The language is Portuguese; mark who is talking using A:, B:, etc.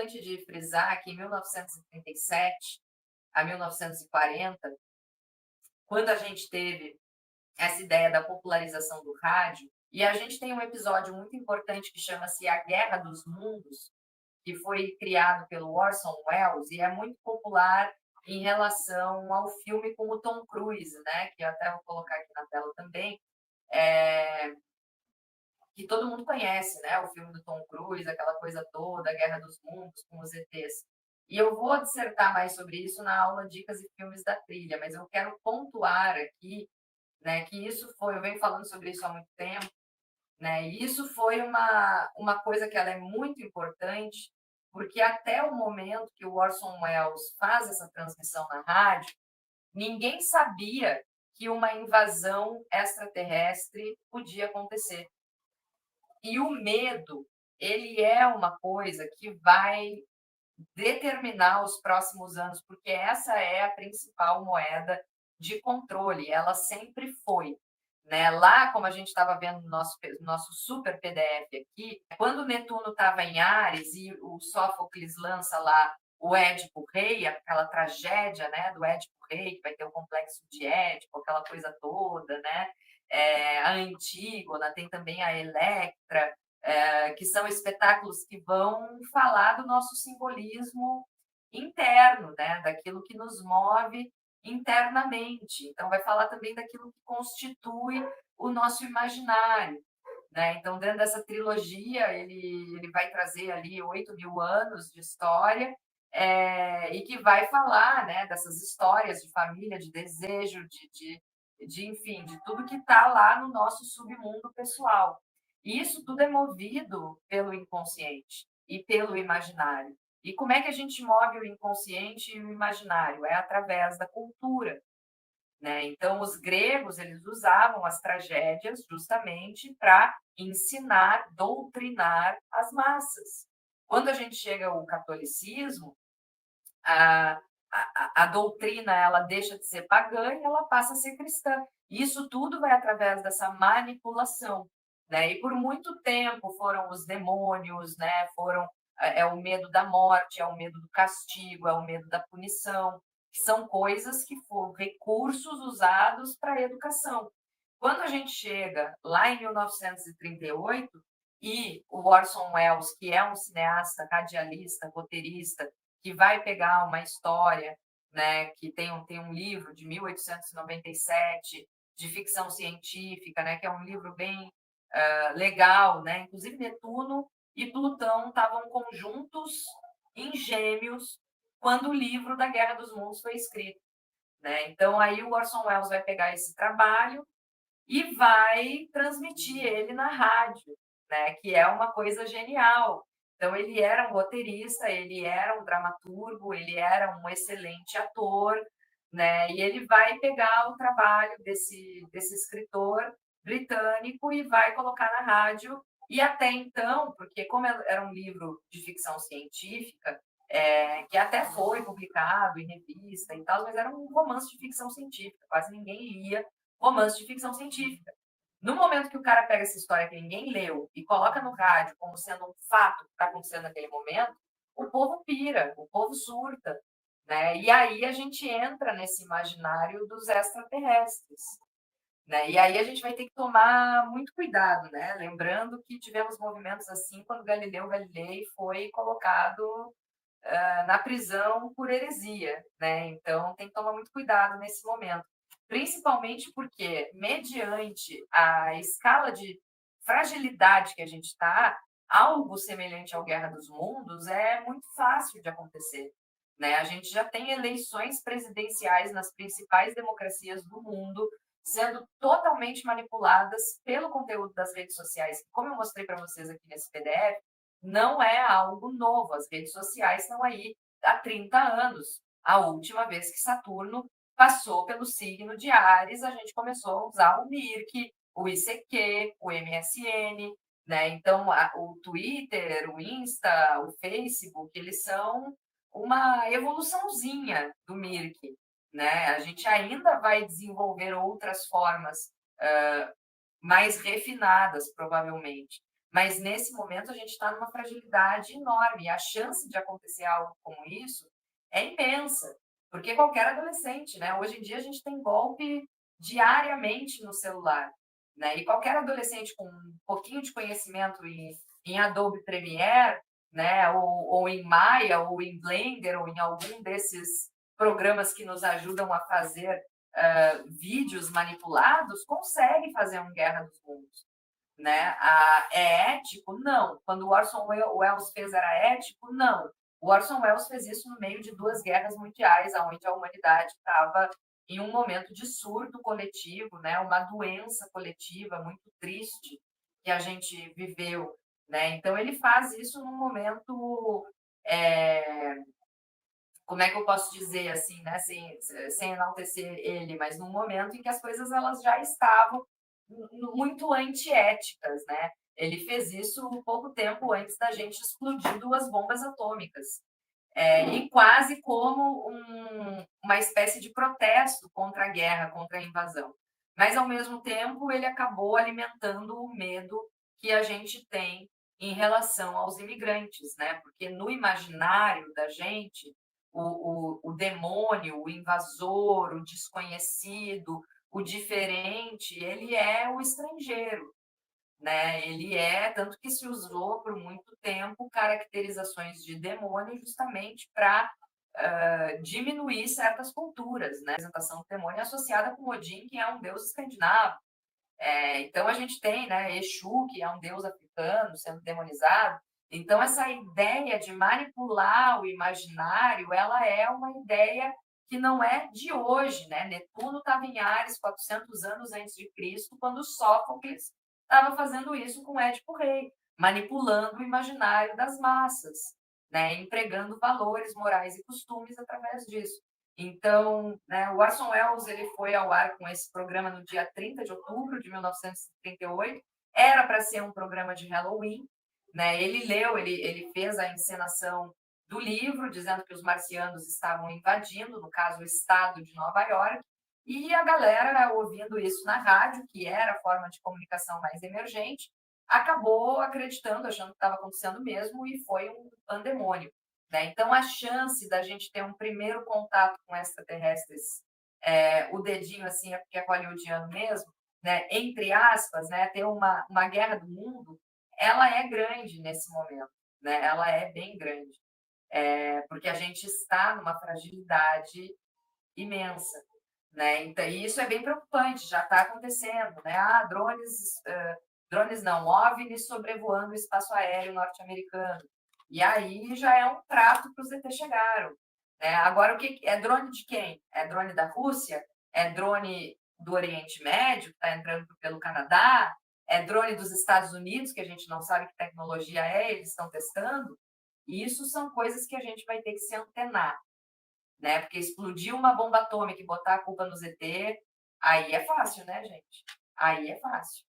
A: importante de frisar que em 1937 a 1940, quando a gente teve essa ideia da popularização do rádio, e a gente tem um episódio muito importante que chama-se A Guerra dos Mundos, que foi criado pelo Orson Welles e é muito popular em relação ao filme com o Tom Cruise, né? Que eu até vou colocar aqui na tela também, é, que todo mundo conhece, né? O filme do Tom Cruise, aquela coisa toda, a Guerra dos Mundos com os ETs. E eu vou dissertar mais sobre isso na aula Dicas e Filmes da Trilha, mas eu quero pontuar aqui, né, que isso foi, eu venho falando sobre isso há muito tempo, né? E isso foi uma coisa que ela é muito importante, porque até o momento que o Orson Welles faz essa transmissão na rádio, ninguém sabia que uma invasão extraterrestre podia acontecer. E o medo, ele é uma coisa que vai determinar os próximos anos, porque essa é a principal moeda de controle, ela sempre foi. Né? Lá, como a gente estava vendo no nosso super PDF aqui, quando Netuno estava em Áries e o Sófocles lança lá o Édipo Rei, aquela tragédia, né, do Édipo Rei, que vai ter o complexo de Édipo, aquela coisa toda, né? A Antígona, tem também a Electra, que são espetáculos que vão falar do nosso simbolismo interno, né? Daquilo que nos move internamente. Então, vai falar também daquilo que constitui o nosso imaginário. Né? Então, dentro dessa trilogia, ele vai trazer ali 8.000 anos de história, e que vai falar, né, dessas histórias de família, de desejo, enfim, de tudo que está lá no nosso submundo pessoal. E isso tudo é movido pelo inconsciente e pelo imaginário. E como é que a gente move o inconsciente e o imaginário? É através da cultura. Né? Então, os gregos eles usavam as tragédias justamente para ensinar, doutrinar as massas. Quando a gente chega ao catolicismo, a doutrina ela deixa de ser pagã e ela passa a ser cristã. Isso tudo vai através dessa manipulação. Né? E por muito tempo foram os demônios, né? É o medo da morte, é o medo do castigo, é o medo da punição, que são coisas que foram recursos usados para a educação. Quando a gente chega lá em 1938 e o Orson Welles, que é um cineasta, radialista, roteirista, que vai pegar uma história, né, que tem um livro de 1897 de ficção científica, né, que é um livro bem legal, né? Inclusive Netuno e Plutão estavam conjuntos em Gêmeos quando o livro da Guerra dos Mundos foi escrito. Né? Então, aí o Orson Welles vai pegar esse trabalho e vai transmitir ele na rádio, né? Que é uma coisa genial. Então, ele era um roteirista, ele era um dramaturgo, ele era um excelente ator, né? E ele vai pegar o trabalho desse escritor britânico e vai colocar na rádio. E até então, porque como era um livro de ficção científica, que até foi publicado em revista e tal, mas era um romance de ficção científica, quase ninguém lia romance de ficção científica. No momento que o cara pega essa história que ninguém leu e coloca no rádio como sendo um fato que está acontecendo naquele momento, o povo pira, o povo surta. Né? E aí a gente entra nesse imaginário dos extraterrestres. Né? E aí a gente vai ter que tomar muito cuidado, né? Lembrando que tivemos movimentos assim quando Galileu Galilei foi colocado na prisão por heresia. Né? Então tem que tomar muito cuidado nesse momento. Principalmente porque, mediante a escala de fragilidade que a gente está, algo semelhante ao Guerra dos Mundos é muito fácil de acontecer. Né? A gente já tem eleições presidenciais nas principais democracias do mundo sendo totalmente manipuladas pelo conteúdo das redes sociais. Como eu mostrei para vocês aqui nesse PDF, não é algo novo. As redes sociais estão aí há 30 anos. A última vez que Saturno passou pelo signo de Áries, a gente começou a usar o Mirk, o ICQ, o MSN, né? Então, o Twitter, o Insta, o Facebook, eles são uma evoluçãozinha do Mirk, né? A gente ainda vai desenvolver outras formas mais refinadas, provavelmente. Mas nesse momento a gente está numa fragilidade enorme. E a chance de acontecer algo como isso é imensa, porque qualquer adolescente, né? Hoje em dia a gente tem golpe diariamente no celular, né? E qualquer adolescente com um pouquinho de conhecimento em Adobe Premiere, né? Ou em Maya, ou em Blender, ou em algum desses programas que nos ajudam a fazer vídeos manipulados, consegue fazer uma guerra dos mundos, né? É ético? Não. Quando o Orson Welles fez, era ético? Não. O Orson Welles fez isso no meio de duas guerras mundiais, onde a humanidade estava em um momento de surto coletivo, né? Uma doença coletiva muito triste que a gente viveu, né? Então ele faz isso num momento, como é que eu posso dizer assim, né? Sem enaltecer ele, mas num momento em que as coisas elas já estavam muito antiéticas, né? Ele fez isso um pouco tempo antes da gente explodir duas bombas atômicas. E quase como uma espécie de protesto contra a guerra, contra a invasão. Mas, ao mesmo tempo, ele acabou alimentando o medo que a gente tem em relação aos imigrantes, né? Porque no imaginário da gente, o demônio, o invasor, o desconhecido, o diferente, ele é o estrangeiro, né? Ele é, tanto que se usou por muito tempo caracterizações de demônio justamente para diminuir certas culturas, né? A representação do demônio é associada com Odin, que é um deus escandinavo. Então a gente tem, né, Exu, que é um deus africano sendo demonizado. Então essa ideia de manipular o imaginário, ela é uma ideia que não é de hoje, né? Netuno estava em Ares 400 anos antes de Cristo, quando Sófocles estava fazendo isso com Édipo Rei, manipulando o imaginário das massas, né? Empregando valores morais e costumes através disso. Então, né, o Orson Welles ele foi ao ar com esse programa no dia 30 de outubro de 1938. Era para ser um programa de Halloween, né? Ele leu, ele fez a encenação do livro, dizendo que os marcianos estavam invadindo, no caso, o estado de Nova York, e a galera, ouvindo isso na rádio, que era a forma de comunicação mais emergente, acabou acreditando, achando que estava acontecendo mesmo, e foi um pandemônio. Né? Então, a chance da gente ter um primeiro contato com extraterrestres, o dedinho assim, é porque é hollywoodiano mesmo, né? Entre aspas, né? Ter uma guerra do mundo, ela é grande nesse momento, né? Ela é bem grande, porque a gente está numa fragilidade imensa, né? Então, e isso é bem preocupante, já está acontecendo, né? Drones não, OVNIs sobrevoando o espaço aéreo norte-americano. E aí já é um prato para os ET chegaram. Né? Agora, o que é drone de quem? É drone da Rússia? É drone do Oriente Médio, que está entrando pelo Canadá? É drone dos Estados Unidos, que a gente não sabe que tecnologia é, eles estão testando? E isso são coisas que a gente vai ter que se antenar, né? Porque explodir uma bomba atômica e botar a culpa no ZT, aí é fácil, né, gente? Aí é fácil.